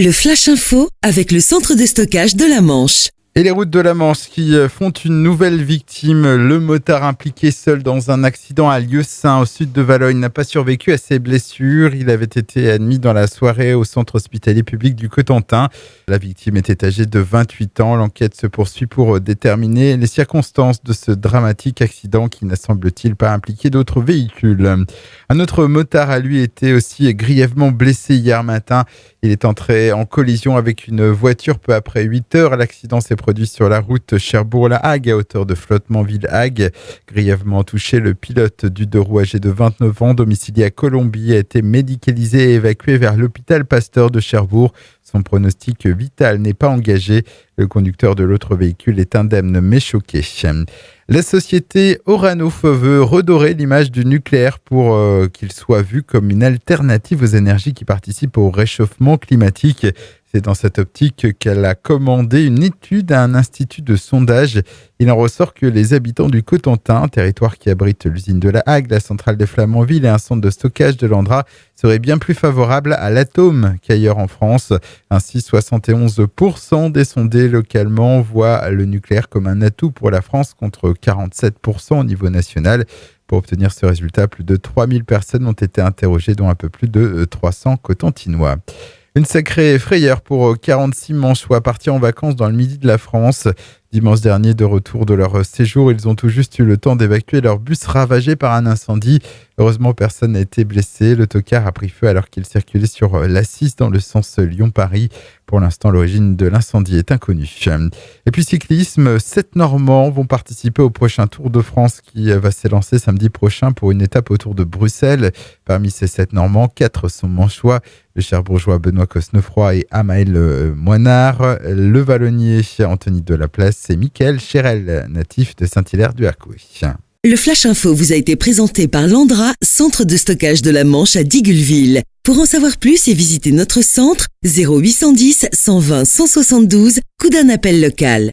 Le Flash Info avec le centre de stockage de la Manche. Et les routes de la Manche qui font une nouvelle victime. Le motard impliqué seul dans un accident à Lieusaint, au sud de Valogne, n'a pas survécu à ses blessures. Il avait été admis dans la soirée au centre hospitalier public du Cotentin. La victime était âgée de 28 ans. L'enquête se poursuit pour déterminer les circonstances de ce dramatique accident qui n'a, semble-t-il, pas impliqué d'autres véhicules. Un autre motard a lui été aussi grièvement blessé hier matin. Il est entré en collision avec une voiture peu après 8 heures. L'accident s'est produit sur la route Cherbourg-La Hague, à hauteur de Flottement-Ville-Hague. Grièvement touché, le pilote du deux roues âgé de 29 ans, domicilié à Colombie, a été médicalisé et évacué vers l'hôpital Pasteur de Cherbourg. Son pronostic vital n'est pas engagé. Le conducteur de l'autre véhicule est indemne mais choqué. La société Orano veut redorer l'image du nucléaire pour qu'il soit vu comme une alternative aux énergies qui participent au réchauffement climatique. C'est dans cette optique qu'elle a commandé une étude à un institut de sondage. Il en ressort que les habitants du Cotentin, territoire qui abrite l'usine de La Hague, la centrale de Flamanville et un centre de stockage de l'Andra, seraient bien plus favorables à l'atome qu'ailleurs en France. Ainsi, 71% des sondés localement voient le nucléaire comme un atout pour la France contre 47% au niveau national. Pour obtenir ce résultat, plus de 3000 personnes ont été interrogées, dont un peu plus de 300 Cotentinois. Une sacrée frayeur pour 46 Manchois partis en vacances dans le midi de la France. Dimanche dernier, de retour de leur séjour, ils ont tout juste eu le temps d'évacuer leur bus ravagé par un incendie. Heureusement, personne n'a été blessé. L'autocar a pris feu alors qu'il circulait sur l'A6 dans le sens Lyon-Paris. Pour l'instant, l'origine de l'incendie est inconnue. Et puis cyclisme, 7 Normands vont participer au prochain Tour de France qui va s'élancer samedi prochain pour une étape autour de Bruxelles. Parmi ces 7 Normands, 4 sont manchois. Le cherbourgeois Benoît Cosnefroy et Amaël Moinard. Le vallonnier Anthony Delaplace et Mickaël Chérel, natif de Saint-Hilaire-du-Harcouët. Le Flash Info vous a été présenté par l'Andra, centre de stockage de la Manche à Digueulville. Pour en savoir plus et visiter notre centre, 0810 120 172, coup d'un appel local.